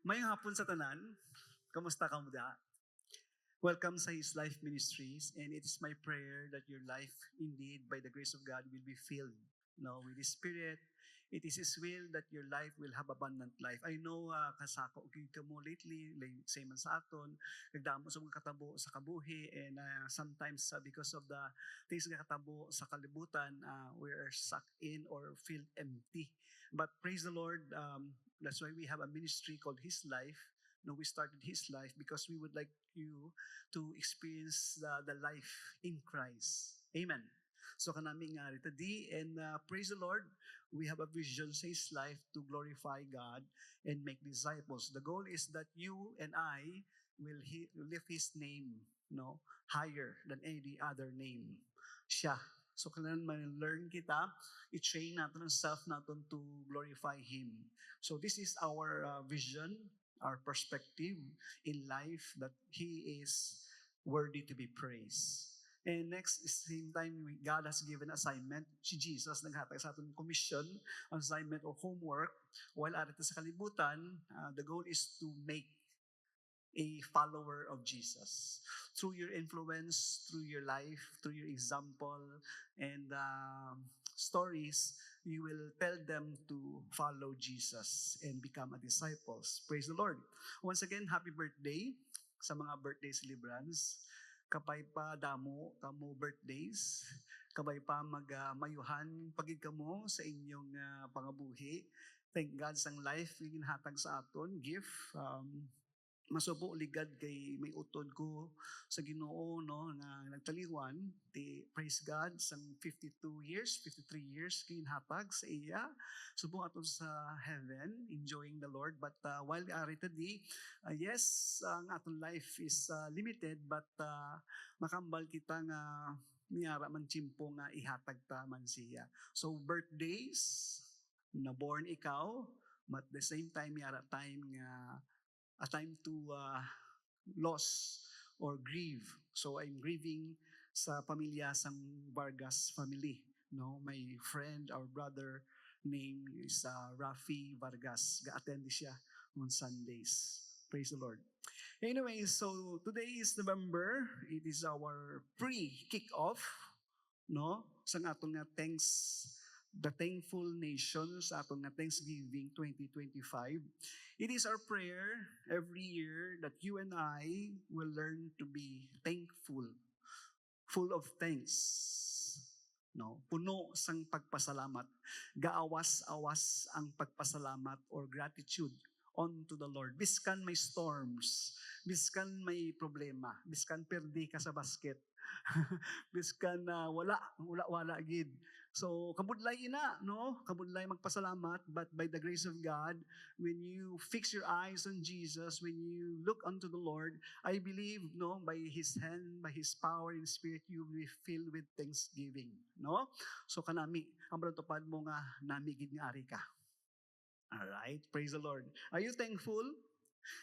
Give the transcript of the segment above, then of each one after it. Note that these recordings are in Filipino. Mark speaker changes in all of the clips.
Speaker 1: Mayong hapon sa tanan. Kamusta ka muda? Welcome sa His Life Ministries, and it is my prayer that your life, indeed, by the grace of God, will be filled, with His Spirit. It is His will that your life will have abundant life. I know kasako ugid ka mo lately, like same man sa aton, nagdamo sa mga katabo sa kabuhi, and sometimes because of the things nga katabo sa kalibutan, we are sucked in or feel empty. But praise the Lord, that's why we have a ministry called His Life. No, we started His life because we would like you to experience the life in Christ. Amen. So kanami nga rito di, and praise the Lord, we have a vision sa His life to glorify God and make disciples. The goal is that you and I will lift His name, higher than any other name. Siya. So kailangan man-learn kita, i-train natin ang self natin to glorify Him. So this is our vision, our perspective in life, that He is worthy to be praised. And next, same time, God has given assignment. Si Jesus naghatag sa ating commission, assignment or homework. While arito sa kalibutan, the goal is to make a follower of Jesus. Through your influence, through your life, through your example, and stories, you will tell them to follow Jesus and become a disciples. Praise the Lord. Once again, happy birthday sa mga birthday celebrants. Kapay pa damo kamo birthdays. Kabay pa magmayuhan pagid kamo sa inyong pangabuhi. Thank God sang life ginhatag sa aton gift. Masubo ligad kay may utod ko sa Ginoo, na nagtaliwan. Praise God sang 52 years, 53 years kinhatag sa iya. Subo aton sa heaven, enjoying the Lord. But while ari today, yes, ang aton life is limited, but makambal kita nga niyara man tiyempo nga ihatag ta man siya. So birthdays, na born ikaw, but the same time yara time nga a time to loss or grieve. So I'm grieving sa pamilya sang Vargas family. No, my friend, our brother name is Rafi Vargas. Ga-attend siya on Sundays. Praise the Lord. Anyway, so today is November. It is our pre-kick-off, sa atong nga the Thankful Nation, sa atong nga Thanksgiving 2025. It is our prayer every year that you and I will learn to be thankful, full of thanks. Puno sang pagpasalamat. Gaawas-awas ang pagpasalamat or gratitude unto the Lord. Biskan may storms, biskan may problema, biskan perdi ka sa basket, biskan wala gid. So kabudlay ina, kabudlay magpasalamat, but by the grace of God, when you fix your eyes on Jesus, when you look unto the Lord, I believe, by His hand, by His power and Spirit, you will be filled with thanksgiving, So kanami, ang tupad mo nga namigid nga ari ka. All right, praise the Lord. Are you thankful?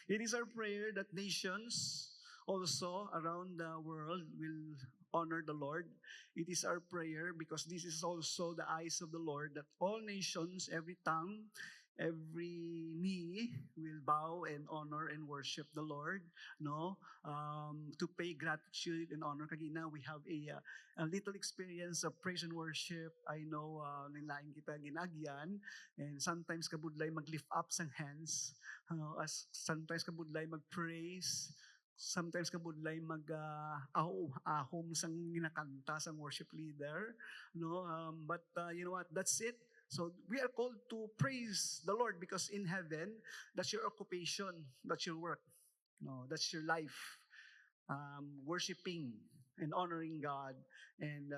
Speaker 1: It is our prayer that nations also around the world will honor the Lord. It is our prayer because this is also the eyes of the Lord, that all nations, every tongue, every knee will bow and honor and worship the Lord, to pay gratitude and honor. Kagina, we have a little experience of praise and worship. I know nilain kita ginagyan, and sometimes kabudlay mag-lift up sang hands, as sometimes kabudlay mag-praise, sometimes kabudlay ahom sang ginakanta sang worship leader, but you know what, that's it. So we are called to praise the Lord because in heaven, that's your occupation, that's your work, that's your life, worshiping and honoring God, and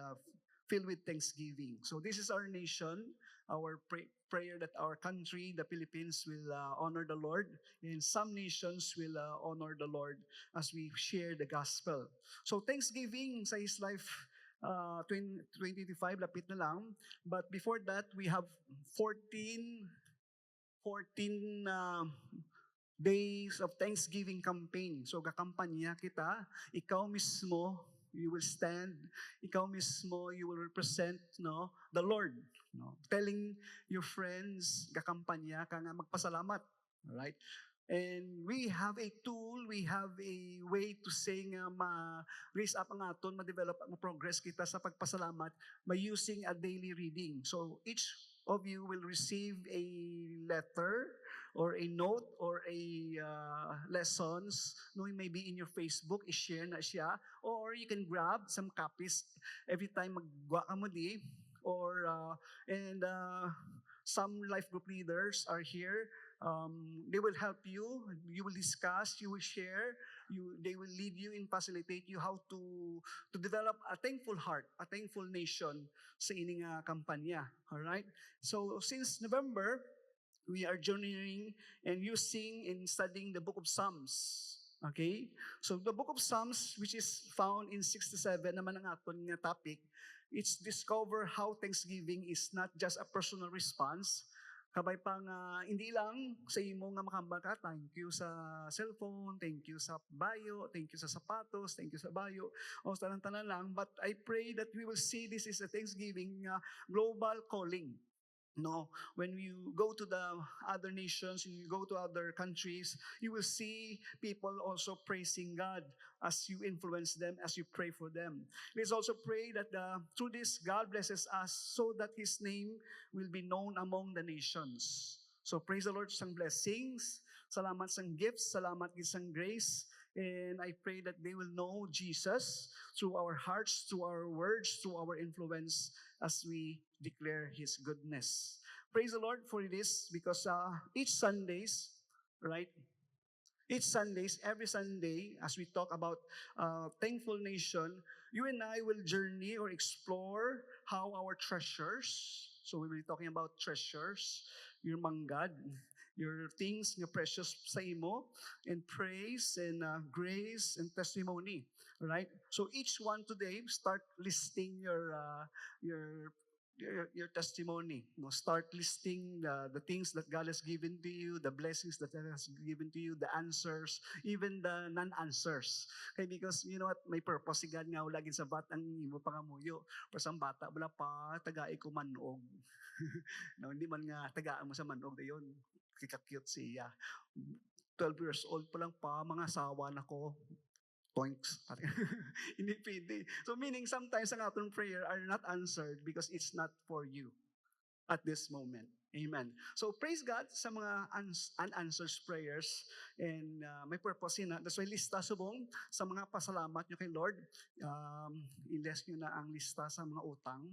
Speaker 1: filled with thanksgiving. So this is our nation, our prayer that our country, the Philippines, will honor the Lord, and some nations will honor the Lord as we share the gospel. So Thanksgiving sa His Life 2025, lapit na lang. But before that, we have 14 days of Thanksgiving campaign. So gakampanya kita, ikaw mismo, you will stand, ikaw mismo, you will represent, the Lord, telling your friends, gakampanya ka nga magpasalamat. Alright? And we have a tool, we have a way to say nga ma-raise up ang aton, ma-develop, ma-progress kita sa pagpasalamat by using a daily reading. So each of you will receive a letter or a note or a lessons, no, maybe in your Facebook, i-share na siya, or you can grab some copies every time magwa ka mo di, or and some life group leaders are here. They will help you. You will discuss. You will share. They will lead you and facilitate you how to develop a thankful heart, a thankful nation sa ining kampanya. All right. So since November, we are journeying and using and studying the book of Psalms. Okay? So the book of Psalms, which is found in 67 naman ang aton nga topic, it's discover how thanksgiving is not just a personal response, kabay pa nga, hindi lang sa imo nga makambal ka, thank you sa cellphone, thank you sa bayo, thank you sa sapatos, thank you sa bayo, o sa tanan lang, but I pray that we will see this is a thanksgiving global calling. No, when you go to the other nations, you go to other countries, you will see people also praising God as you influence them, as you pray for them. Let's also pray that through this, God blesses us so that His name will be known among the nations. So praise the Lord sa blessings, salamat sa gifts, salamat sa grace, and I pray that they will know Jesus through our hearts, through our words, through our influence as we declare His goodness. Praise the Lord for this because each Sundays, right? Each Sundays, every Sunday, as we talk about thankful nation, you and I will journey or explore how our treasures, so we will be talking about treasures, your manggad, your things, your precious sa imo, and praise and grace and testimony, right? So each one today, start listing your testimony. Start listing the things that God has given to you, the blessings that God has given to you, the answers, even the non-answers. Okay, because you know what, may purpose si God nga lagi sa batang imo pangamuyo. Pero sa bata, wala pa, tagai ko manog. No, hindi man nga tagaan mo sa manog dayon. Kika-cute siya. 12 years old pa lang pa, mga asawa na ko. Points. Hindi pwede. So meaning sometimes ang atong prayer are not answered because it's not for you at this moment. Amen. So praise God sa mga unanswered prayers and may purpose na. That's why lista subong sa mga pasalamat nyo kay Lord. I-less nyo na ang lista sa mga utang.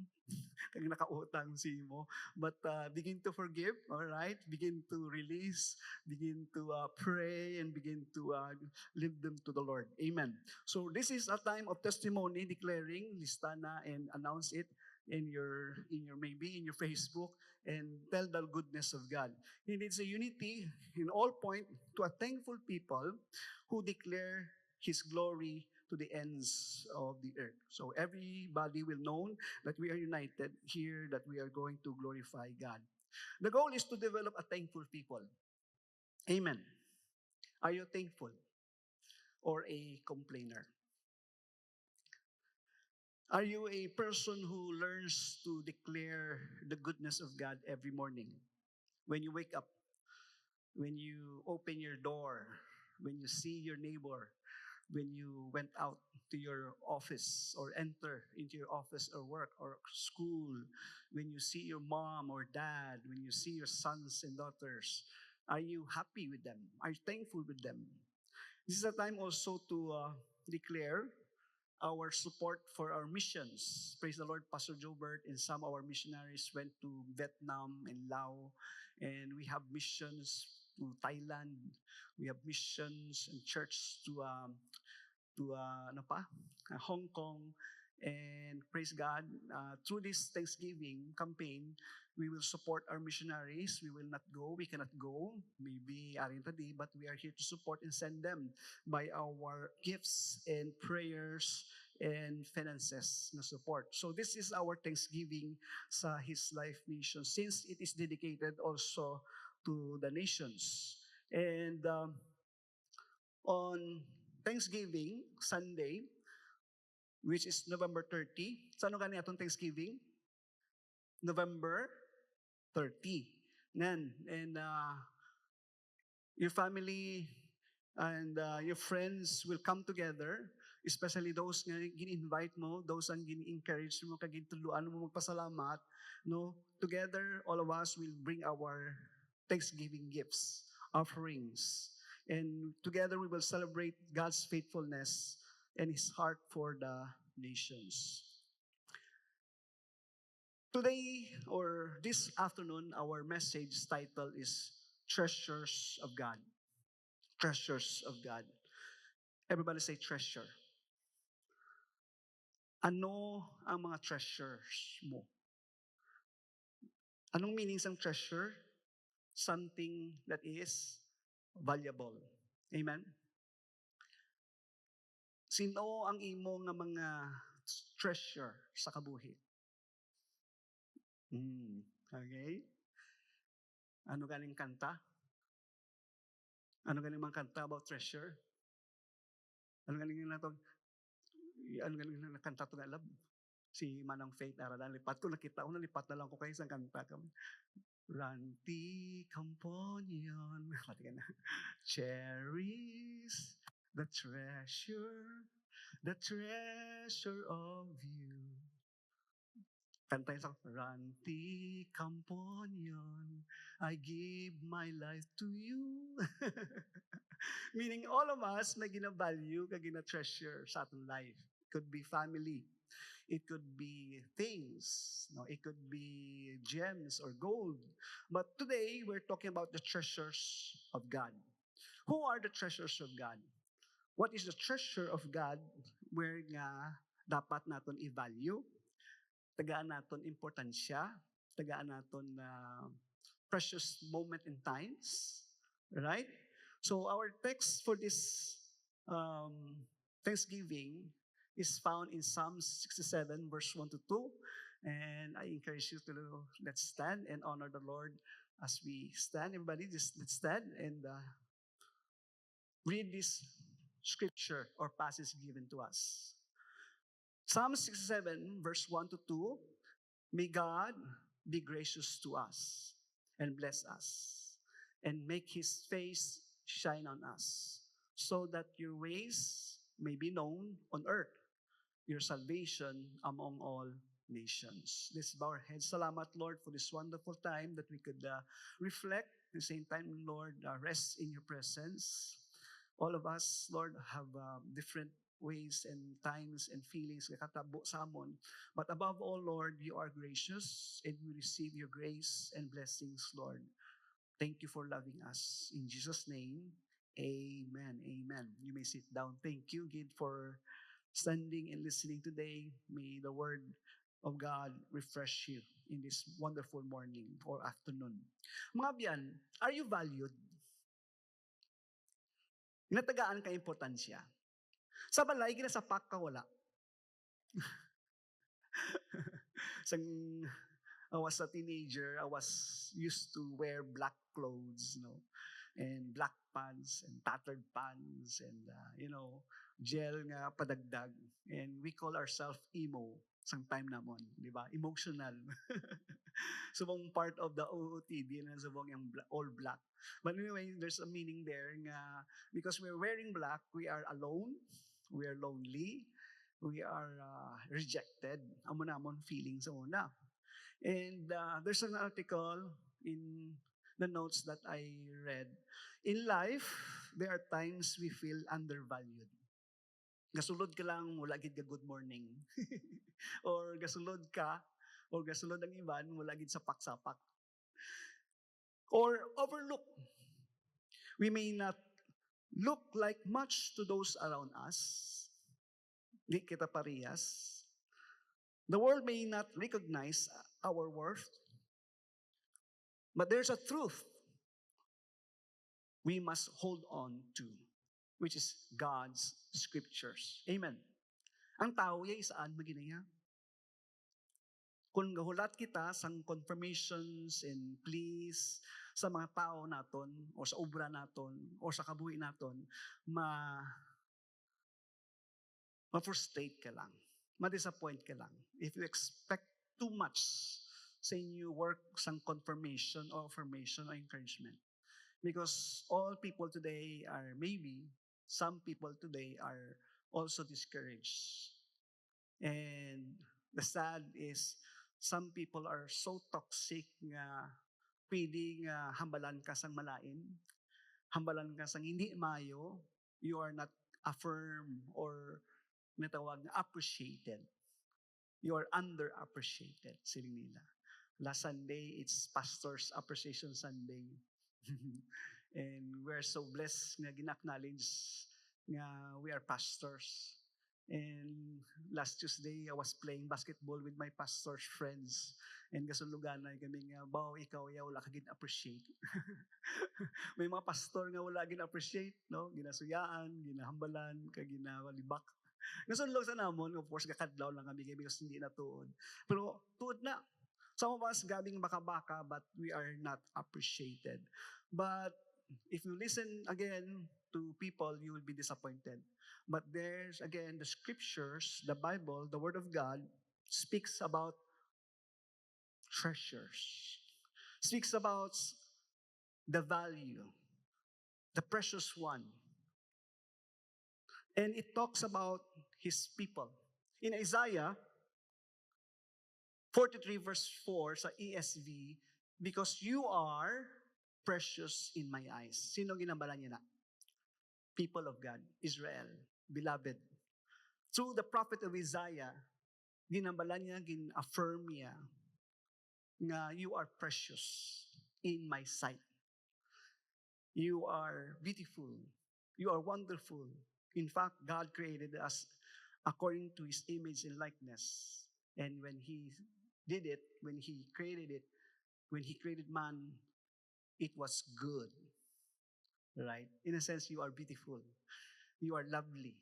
Speaker 1: Kaya nakautang si mo. But begin to forgive, all right? Begin to release, begin to pray, and begin to leave them to the Lord. Amen. So this is a time of testimony, declaring, lista na and announce it in your maybe in your Facebook and tell the goodness of God. He needs a unity in all point to a thankful people who declare His glory to the ends of the earth. So everybody will know that we are united here, that we are going to glorify God. The goal is to develop a thankful people. Amen. Are you thankful or a complainer? Are you a person who learns to declare the goodness of God every morning? When you wake up, when you open your door, when you see your neighbor, when you went out to your office or enter into your office or work or school, when you see your mom or dad, when you see your sons and daughters, are you happy with them? Are you thankful with them? This is a time also to declare our support for our missions. Praise the Lord, Pastor Jobert and some of our missionaries went to Vietnam and Laos, and we have missions to Thailand. We have missions and church to Hong Kong. And praise God, through this Thanksgiving campaign, we will support our missionaries. We will not go. We cannot go. Maybe arin tadi, but we are here to support and send them by our gifts and prayers and finances na support. So this is our Thanksgiving sa His Life Mission since it is dedicated also to the nations. And on Thanksgiving Sunday, which is November 30. Saan gani atong Thanksgiving? November 30. Nan, and Your family and your friends will come together, especially those nga gin-invite mo, those ang gin-encourage mo, kagintuluan mo magpasalamat, no? Together, all of us will bring our Thanksgiving gifts, offerings, and together we will celebrate God's faithfulness and His heart for the nations. Today, or this afternoon, our message title is Treasures of God. Treasures of God. Everybody say treasure. Ano ang mga treasures mo? Anong meaning ng treasure? Something that is valuable. Amen? Sino ang imo nga mga treasure sa kabuhi? Okay? Ano galing kanta? Ano galing mga kanta about treasure? Ano galing na to? Ano galing na kanta to na love? Si Manang Faith Aralan, lipat ko, nakita ko, nalipat na lang ko kayo sa kanta. Ranti Camponion. Pati ka na. Cherish the treasure of you. Kanta yung sa Ranti Camponion, I give my life to you. Meaning all of us may gina-value, kag gina-treasure sa ating life. It could be family. It could be things. No? It could be gems or gold. But today, we're talking about the treasures of God. Who are the treasures of God? What is the treasure of God where nga dapat naton i-value? Tagaan naton importansya, tagaan naton precious moment in times, right? So our text for this Thanksgiving is found in Psalm 67, verse 1 to 2. And I encourage you to let's stand and honor the Lord as we stand. Everybody, just let's stand and read this scripture or passage given to us. Psalm 67, verse 1 to 2. May God be gracious to us and bless us and make His face shine on us so that your ways may be known on earth, your salvation among all nations. Let's bow our heads. Salamat, Lord, for this wonderful time that we could reflect. At the same time, Lord, rest in your presence. All of us, Lord, have different ways and times and feelings katabo sa amon. But above all, Lord, you are gracious and we receive your grace and blessings, Lord. Thank you for loving us. In Jesus' name, amen. Amen. You may sit down. Thank you, Gid, for standing and listening today. May the word of God refresh you in this wonderful morning or afternoon. Mga biyan, are you valued? Natagaan ka importansya. Sa balay, ginasapak ka wala. Sang I was a teenager, I was used to wear black clothes, and black pants and tattered pants and gel nga padagdag. And we call ourselves emo sang time namon, di ba? Emotional. Subong part of the OOTD na subong yung all black. But anyway, there's a meaning there nga because we're wearing black, we are alone, we are lonely, we are rejected. Amo namon feelings sa una. And there's an article in the notes that I read. In life, there are times we feel undervalued. Gasulod ka lang, wala gid ka good morning. Or gasulod ka, or gasulod ang iban, wala gid sapak-sapak. Or overlook. We may not look like much to those around us. Di kita parehas. The world may not recognize our worth. But there's a truth we must hold on to, which is God's scriptures. Amen. Ang tao ay saan maginaya? Kung gahulat kita sang confirmations and pleas sa mga tao naton o sa obra naton o sa kabuhi naton, ma-frustrate ka lang, ma-disappoint ka lang. If you expect too much sa inyo work sang confirmation or affirmation or encouragement. Because all people today are maybe, some people today are also discouraged. And the sad is, some people are so toxic nga pwede nga hambalan ka sang malain, hambalan ka sang hindi mayo, you are not affirmed or natawag na appreciated. You are underappreciated, siling nila. Last Sunday, it's Pastor's Appreciation Sunday. And we're so blessed nga gina-acknowledge nga we are pastors. And last Tuesday, I was playing basketball with my pastor's friends. And kasulugan na kami nga, baw, ikaw, wala ka gin-appreciate. May mga pastor nga wala gin-appreciate, no? Ginasuyaan, ginahambalan, ginawalibak. Nasunlog sa namon, of course, kakadlaw lang kami because hindi na tuod. Pero tuod na. Some of us gabing baka-baka, but we are not appreciated. But if you listen again to people, you will be disappointed. But there's, again, the scriptures, the Bible, the Word of God, speaks about treasures. Speaks about the value, the precious one. And it talks about His people. In Isaiah 43 verse 4 sa ESV, because you are precious in my eyes. Sino ginambalan niya na? People of God, Israel, beloved. Through the prophet of Isaiah, ginambalan niya, gin-affirm niya, nga you are precious in my sight. You are beautiful. You are wonderful. In fact, God created us according to His image and likeness. And when He did it, when He created it, when He created man, it was good. Right? In a sense, you are beautiful. You are lovely.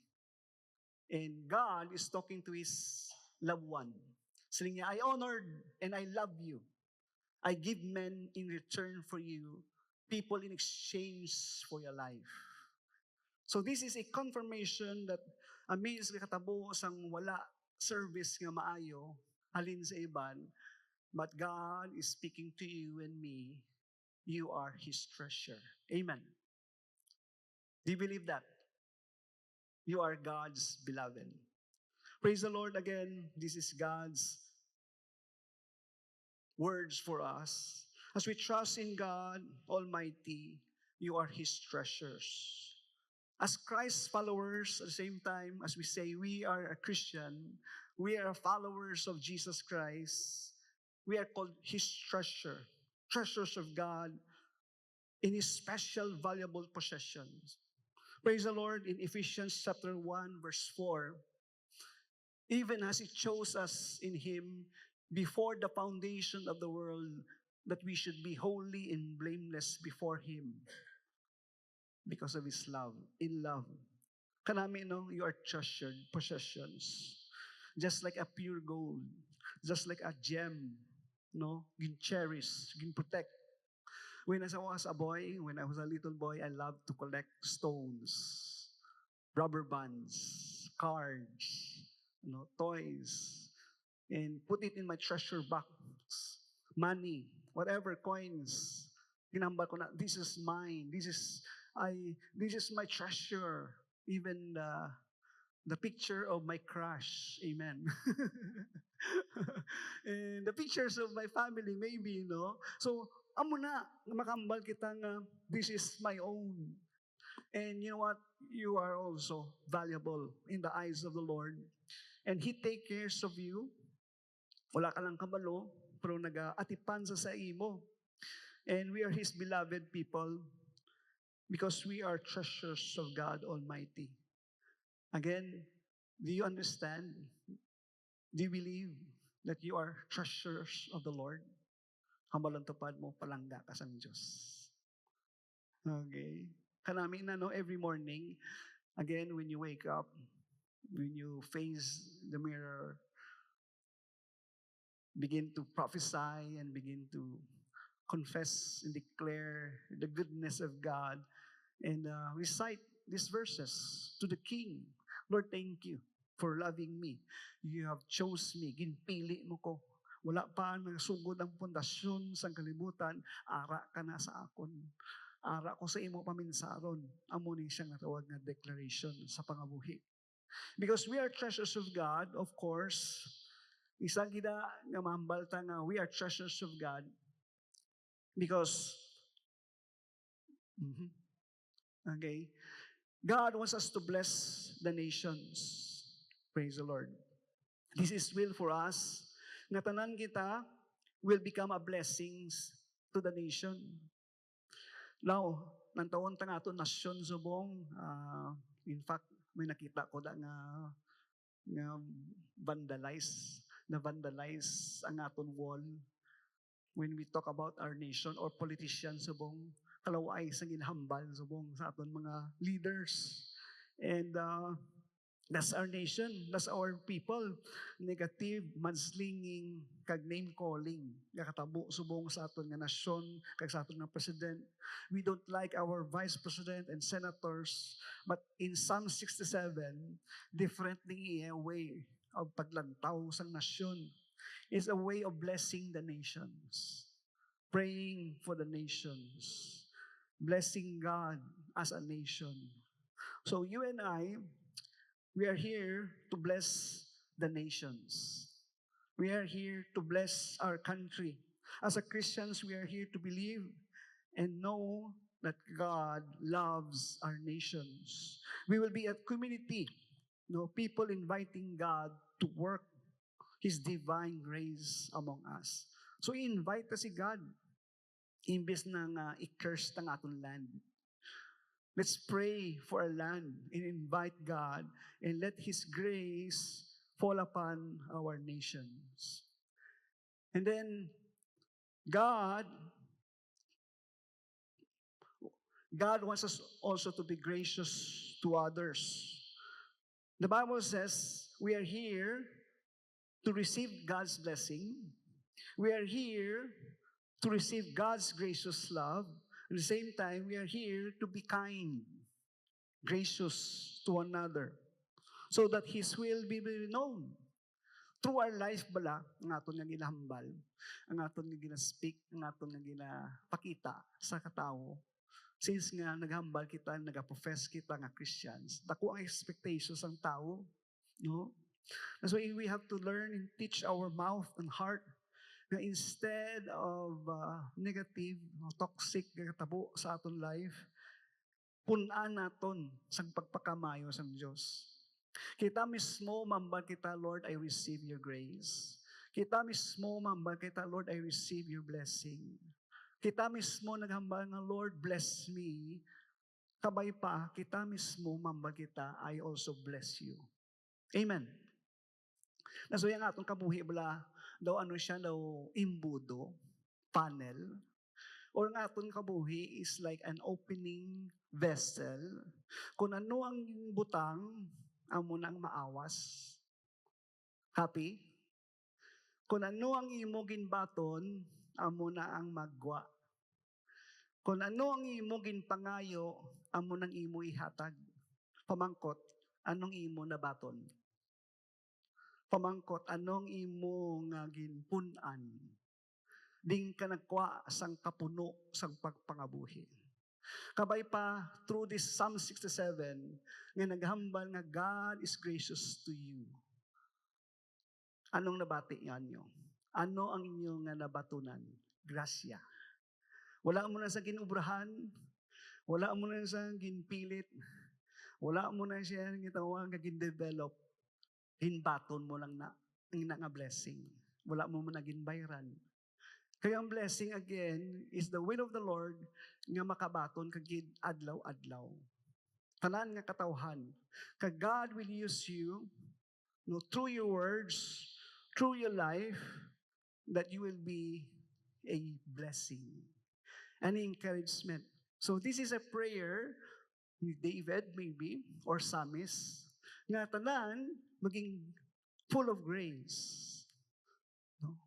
Speaker 1: And God is talking to His loved one. Saying niya, I honored and I love you. I give men in return for you, people in exchange for your life. So this is a confirmation that amidst katabo sang wala service nga maayo, halin sa iban, but God is speaking to you and me, you are His treasure. Amen. Do you believe that? You are God's beloved. Praise the Lord again. This is God's words for us. As we trust in God Almighty, you are His treasures. As Christ's followers, at the same time, as we say we are a Christian, we are followers of Jesus Christ, we are called His treasure, treasures of God in His special valuable possessions. Praise the Lord, in Ephesians chapter 1, verse 4, even as He chose us in Him before the foundation of the world, that we should be holy and blameless before Him because of His love, in love. Kanami, no, you are treasured possessions. Just like a pure gold, just like a gem, no, gin cherish, gin protect. When I was a boy, when I was a little boy, I loved to collect stones, rubber bands, cards, toys, and put it in my treasure box. Money, whatever, coins. Ginambal ko na, this is mine. This is my treasure. Even the picture of my crush. Amen. And the pictures of my family, maybe, So, amo na, makambal kita nga, this is my own. And you know what? You are also valuable in the eyes of the Lord. And He take cares of you. Wala ka lang kabalo, pero nag-atipan sa imo. And we are His beloved people because we are treasures of God Almighty. Again, do you understand? Do you believe that you are treasures of the Lord? Hambalang tupad mo, palangga ka sa Diyos. Okay. Kanami na, every morning, again, when you wake up, when you face the mirror, begin to prophesy and begin to confess and declare the goodness of God and recite these verses to the King. Lord, thank you for loving me. You have chose me. Ginpili mo ko. Wala pa nagsugod ang pundasyon sa kalibutan. Ara ka na sa akon. Ara ko sa imo paminsaron, amo ni siyang natawag nga declaration sa pangabuhi. Because we are treasures of God, of course, isang gida nga mahambalta nga we are treasures of God because, Mhm. Okay, God wants us to bless the nations. Praise the Lord. This is will for us. Nga tanan kita will become a blessings to the nation. Now, nantawon ta nga ito, nasyon subong. In fact, may nakita ko da nga vandalize ang aton wall when we talk about our nation or politicians subong kalaway sa ginhambal subong sa aton mga leaders. And that's our nation, that's our people. Negative, manslinging, kag name calling. Kakatabo subong sa aton nga nasyon, kag sa aton nga president. We don't like our vice president and senators, but in Psalm 67, differently a way of paglantaw sa nasyon is a way of blessing the nations, praying for the nations, blessing God as a nation. So you and I, we are here to bless the nations. We are here to bless our country. As a Christians, we are here to believe and know that God loves our nations. We will be a community, people inviting God to work His divine grace among us. So i-invite si God, imbes na nga i-curse ang aton land. Let's pray for our land and invite God and let His grace fall upon our nations. And then, God wants us also to be gracious to others. The Bible says we are here to receive God's blessing. We are here to receive God's gracious love. At the same time, we are here to be kind, gracious to one another, so that His will be known. Through our life bala, ang aton nga ginahambal, ang aton nga ginaspeak, ang aton nga ginapakita sa katao. Since nga naghambal kita, nagaprofess kita nga Christians, dako ang expectations ng tao, no? That's why we have to learn and teach our mouth and heart na instead of negative, toxic, tabo sa aton life, punan naton sa pagpakamayo sa Diyos. Kita mismo, mambal kita, Lord, I receive your grace. Kita mismo, mambal kita, Lord, I receive your blessing. Kita mismo, naghambal nga, Lord, bless me. Kabay pa, kita mismo, mambal kita, I also bless you. Amen. Naso yung atong kabuhi bala, daw ano siya, daw imbudo, panel, or ang atong kabuhi is like an opening vessel. Kung ano ang butang, amo nang maawas. Happy? Kung ano ang imo ginbaton, amo na ang magwa. Kung ano ang imo ginpangayo, amo nang imo ihatag. Pamangkot, anong imo na baton? Pamangkot, anong imo nga ginpunan? Ding ka nagkwa sang kapuno sang pagpangabuhi. Kabay pa, through this Psalm 67, nga naghambal nga God is gracious to you. Anong nabati nyo? Ano ang inyo nga nabatunan? Grasya. Wala mo na sa ginubrahan, wala mo na sa ginpilit, wala mo na siya gitawag nga gin-develop, hinbaton mo lang na ang nga blessing. Wala mo na ginbayran. Kaya ang blessing again is the will of the Lord nga makabaton kagid adlaw-adlaw. Tanan nga katawhan. Kag God will use you through your words, through your life, that you will be a blessing, an encouragement. So this is a prayer ni David maybe, or psalmist, nga tanan maging full of grace. No?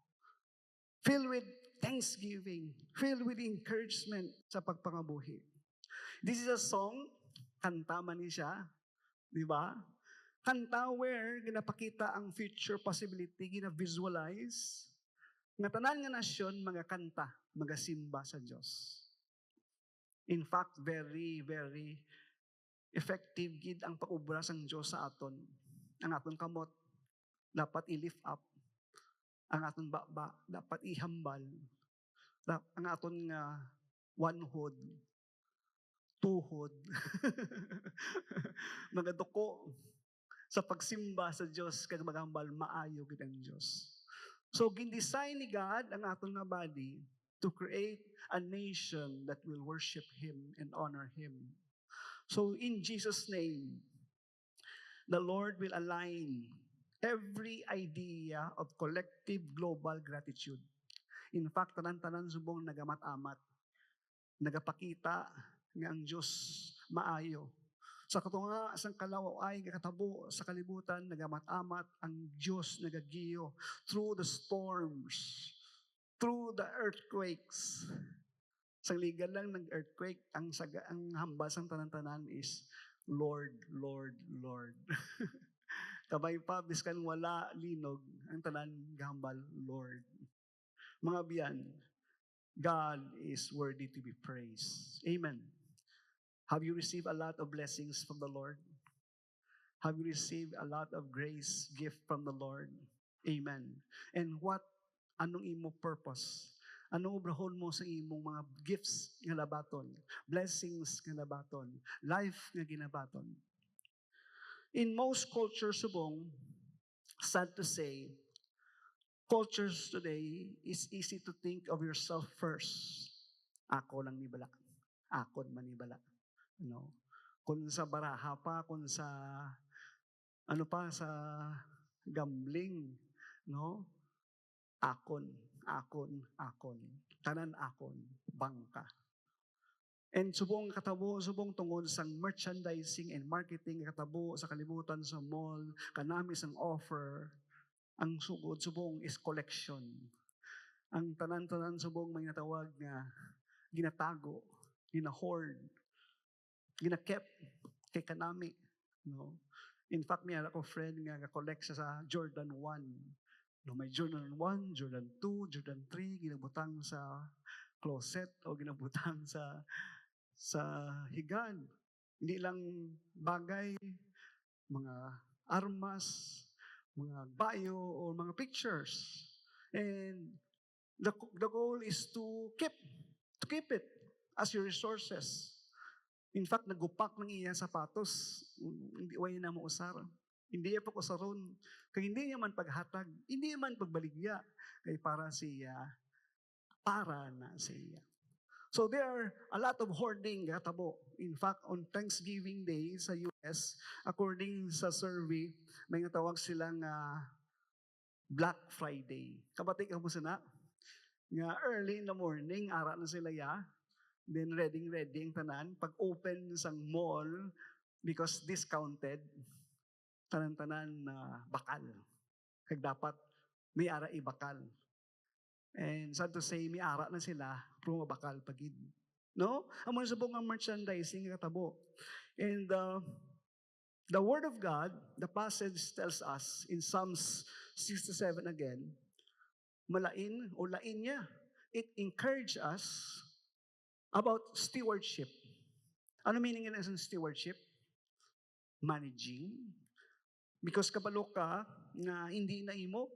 Speaker 1: Filled with thanksgiving, filled with encouragement sa pagpangabuhi. This is a song, kanta man ni siya, di ba? Kanta where ginapakita ang future possibility, gina-visualize, nga tanan nga nasyon, mga kanta, mga simba sa Diyos. In fact, very, very effective gid ang paubra sang Dios sa aton. Ang aton kamot dapat i-lift up, ang aton baba dapat ihambal, ang aton nga one-hood, tuhod, mga duko sa pagsimba sa Dios kag maghambal maayo gid ang Dios. So gindesign ni God ang aton nga body to create a nation that will worship Him and honor Him. So in Jesus' name, the Lord will align every idea of collective global gratitude. In fact, tanan-tanan subong nagamat-amat, nagapakita nga ang Diyos maayo. Sa katunga sang kalawaw ay katabo sa kalibutan, nagamat-amat ang Diyos nagagiyo through the storms, through the earthquakes. Sa ligan lang ng earthquake, ang hambas ng tanan-tanan is Lord, Lord, Lord. Kabay pa, biskan wala linog, ang tanan gahambal, Lord. Mga biyan, God is worthy to be praised. Amen. Have you received a lot of blessings from the Lord? Have you received a lot of grace, gift from the Lord? Amen. And anong imo purpose? Anong obrahon mo sa imong mga gifts nga labaton, blessings nga labaton, life nga ginabaton? In most cultures subong, sad to say, cultures today is easy to think of yourself first. Ako lang ni bala. Akon man ni bala. No? Kung sa baraha pa, kung sa sa gambling, no? Akon, akon, akon. Tanan akon, bangka. And subong katabo, subong tungod sang merchandising and marketing katabo sa kalibutan sa mall, kanami sang offer, ang sugod subong is collection. Ang tanan-tanan subong may natawag nga ginatago, gina-hoard, gina-kept kay kanami, no? In fact, may ako friend nga collect sa Jordan 1. No, may Jordan 1, Jordan 2, Jordan 3, ginabutang sa closet o ginabutang sa higan. Hindi lang bagay, mga armas, mga bio o mga pictures. And the goal is to keep it as your resources. In fact, nagupak ng iya sapatos, hindi way na mo usar. Hindi pa usaron. Kaya hindi niya man paghatag, hindi man pagbaligya. Kaya para na siya. So there are a lot of hoarding katabo. In fact, on Thanksgiving Day sa US, according sa survey, may natawag silang Black Friday. Kabati ka mo sana? Nga early in the morning, ara na sila Then ready ang tanan. Pag open sang mall, because discounted, tanan-tanan na bakal. Kag dapat may ara ibakal. And sad to say, may ara na sila, pero mabakal pagid. No? Amo sa buong merchandising katabo. And the Word of God, the passage tells us in Psalms 67 again, lain niya. It encouraged us about stewardship. Ano meaning ng stewardship? Managing. Because kabalo ka na hindi na imo,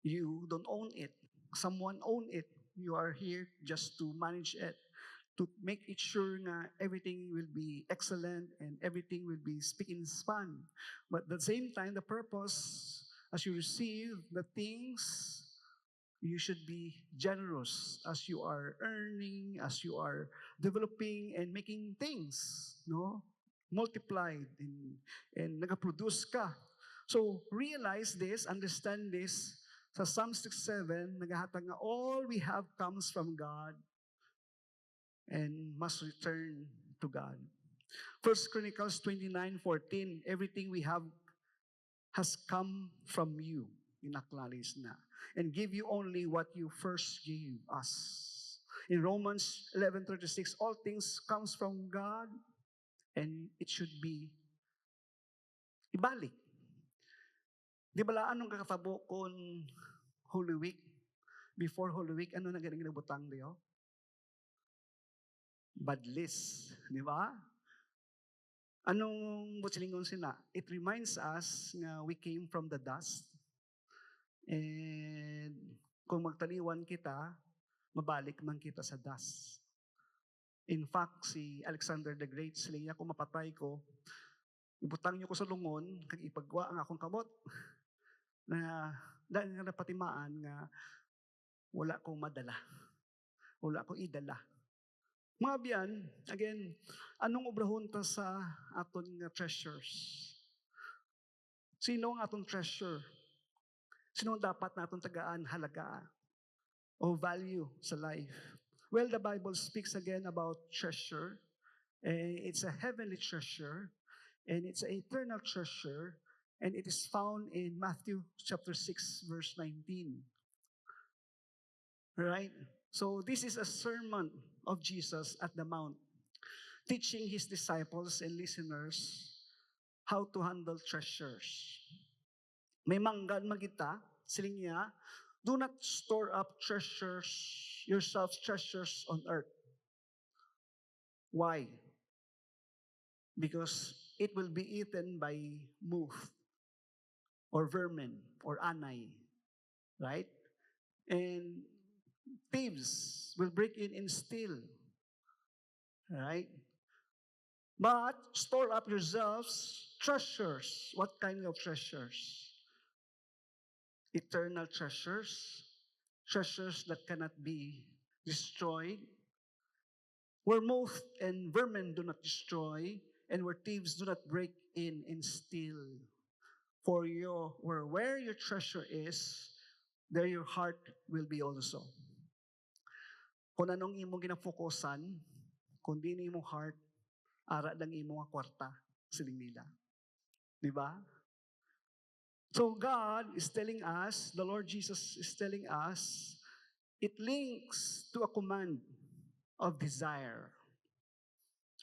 Speaker 1: you don't own it. Someone own it. You are here just to manage it, to make it sure na everything will be excellent and everything will be speak in span. But at the same time, the purpose, as you receive the things, you should be generous as you are earning, as you are developing and making things, no? Multiplied and nag-produce ka. So realize this, understand this. Sa Psalm 67, naghahatag nga all we have comes from God and must return to God. 1 Chronicles 29:14, everything we have has come from you. Inacknowledge na. And give you only what you first gave us. In Romans 11:36, all things comes from God and it should be ibalik. Di ba anong kakatabo kung Holy Week? Before Holy Week, ano na galing nabutang diyo? badlis. Di ba? Anong butsilingon sina? It reminds us nga we came from the dust. And kung magtaliwan kita, mabalik man kita sa dust. In fact, si Alexander the Great, sila niya kung mapatay ko, ibutang niyo ko sa lungon, kag ipagwa ang akong kamot, na dahil nga napatimaan nga wala kong madala. Wala kong idala. Mga biyan, again, anong obrahon ta sa aton nga treasures? Sino ang aton treasure? Sino ang dapat naton tagaan, halagaan, o value sa life? Well, the Bible speaks again about treasure. It's a heavenly treasure, and it's an eternal treasure, and it is found in Matthew chapter 6, verse 19. Right? So this is a sermon of Jesus at the Mount, teaching his disciples and listeners how to handle treasures. May manggan magita, siling niya, do not store up yourselves treasures on earth. Why? Because it will be eaten by moth or vermin or anay. Right? And thieves will break in and steal. Right? But store up yourselves treasures. What kind of treasures? Eternal treasures. Treasures that cannot be destroyed. Where moth and vermin do not destroy, and where thieves do not break in and steal. For where your treasure is, there your heart will be also. Kung anong imong ginafokusan, kung di imong heart, ara lang imong kwarta, siling nila. Di ba? So God is telling us, the Lord Jesus is telling us, it links to a command of desire.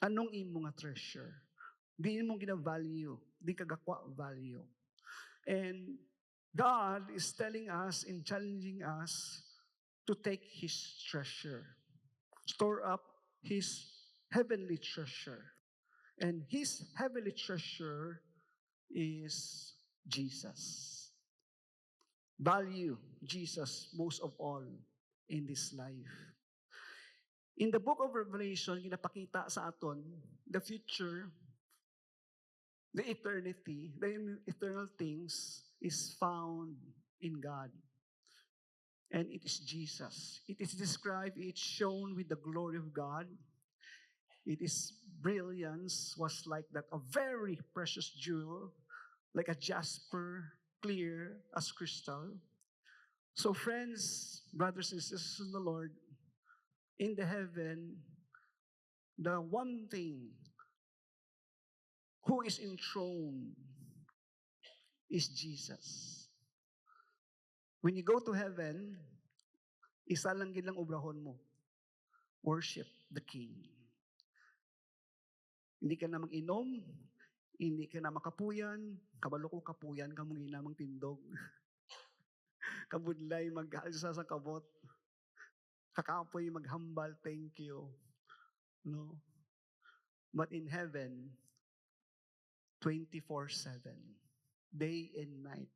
Speaker 1: Anong imong nga treasure? Di imong gina-value, di kagakwa value. And God is telling us and challenging us to take His treasure. Store up His heavenly treasure. And His heavenly treasure is Jesus. Value Jesus most of all in this life. In the book of Revelation, ginapakita sa aton the future, the eternity, the eternal things is found in God. And it is Jesus. It is described, it's shown with the glory of God. Its brilliance was like that, a very precious jewel, like a jasper, clear as crystal. So friends, brothers and sisters in the Lord, in the heaven, the one thing who is enthroned is Jesus. When you go to heaven, isa lang gilang obrahon mo. Worship the King. Hindi ka na mag-inom, hindi ka na makapuyan, kabalo ko kapuyan, kamungi namang tindog. Kabudlay mag-alsa sa kabot. Kakapoy maghambal, thank you. No? But in heaven, 24/7, day and night,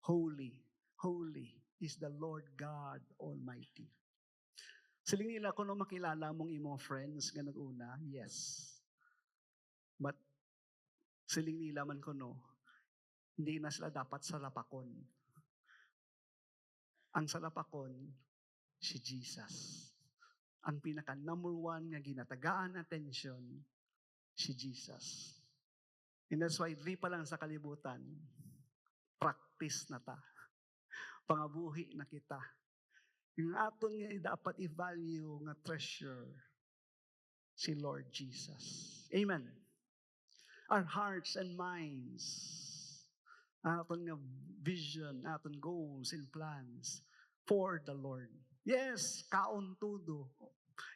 Speaker 1: holy, holy is the Lord God Almighty. Siling nila kung makilala mong imong friends nga nag-una, yes. But siling nila man kuno, hindi na sila dapat salapakon. Ang salapakon, si Jesus. Ang pinaka number one nga ginatagaan attention, si Jesus. And that's why di pa lang sa kalibutan, practice na ta. Pangabuhi na kita. Yung aton nga dapat i-value nga treasure, si Lord Jesus. Amen. Our hearts and minds, aton nga vision, aton goals and plans for the Lord. Yes, kaon tudo.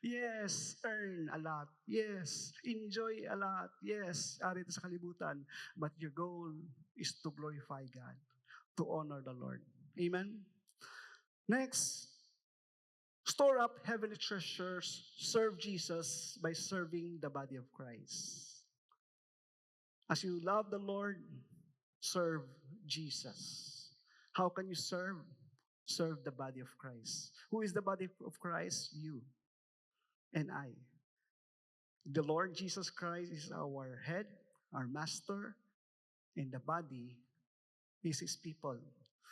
Speaker 1: Yes, earn a lot. Yes, enjoy a lot. Yes, arito sa kalibutan. But your goal is to glorify God, to honor the Lord. Amen? Next, Store up heavenly treasures. Serve Jesus by serving the body of Christ. As you love the Lord, serve Jesus. How can you serve? Serve the body of Christ. Who is the body of Christ? You and I. The Lord Jesus Christ is our head, our master, and the body is His people.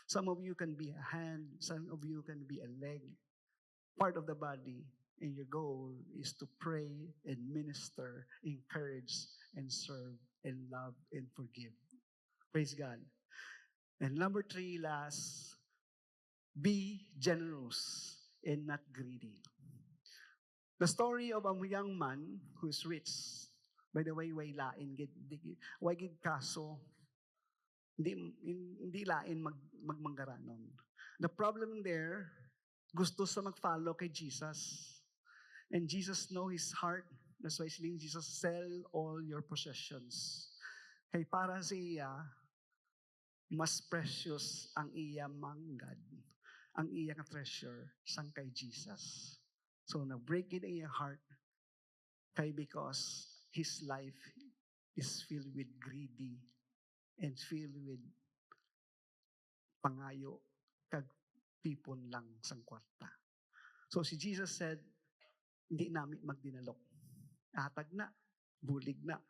Speaker 1: Some of you can be a hand, some of you can be a leg, part of the body, and your goal is to pray and minister, encourage and serve and love and forgive. Praise God. And number 3, last, be generous and not greedy. The story of a young man who is rich. By the way, way lain way gid kaso hindi lain magmanggaranon. The problem there, gusto sa mag-follow kay Jesus. And Jesus know his heart. That's why siling Jesus, sell all your possessions. Kay para sa iya, mas precious ang iya manggad, ang iya nga treasure, sang kay Jesus. So, nag-break in iya heart, kay because his life is filled with greedy and filled with pangayo, kag tipon lang sang kwarta. So, si Jesus said, hindi namin magdinalok. Atag na, bulig na.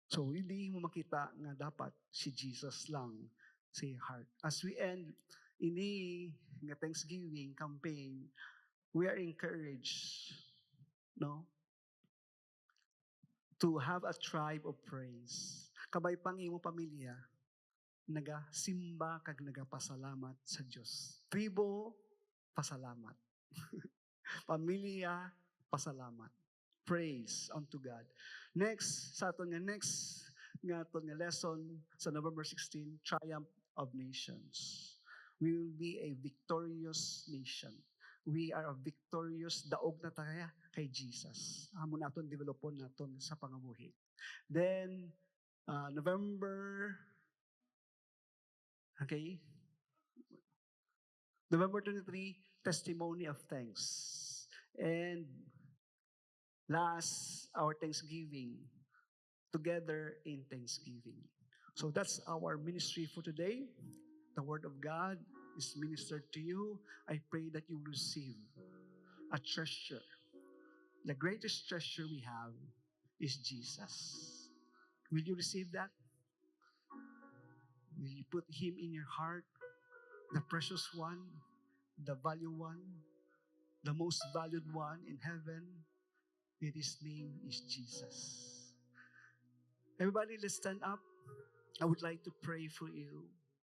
Speaker 1: So, hindi mo makita nga dapat si Jesus lang sa heart. As we end ini nga Thanksgiving campaign, we are encouraged, no, to have a tribe of praise. Kabay pang imo pamilya, nagasimba kag nagapasalamat sa Dios. Tribo, pasalamat. Pamilya, pasalamat. Praise unto God. Next, sa aton nga lesson sa November 16, Triumph of Nations. We will be a victorious nation. We are a victorious daog na tayo kay Jesus. Amo naton developon naton sa pangabuhi. Then November 23, testimony of thanks. And last, our Thanksgiving, together in Thanksgiving. So that's our ministry for today. The Word of God is ministered to you. I pray that you receive a treasure. The greatest treasure we have is Jesus. Will you receive that? Will you put Him in your heart? The precious one, the value one, the most valued one in heaven. His name is Jesus. Everybody, let's stand up. I would like to pray for you.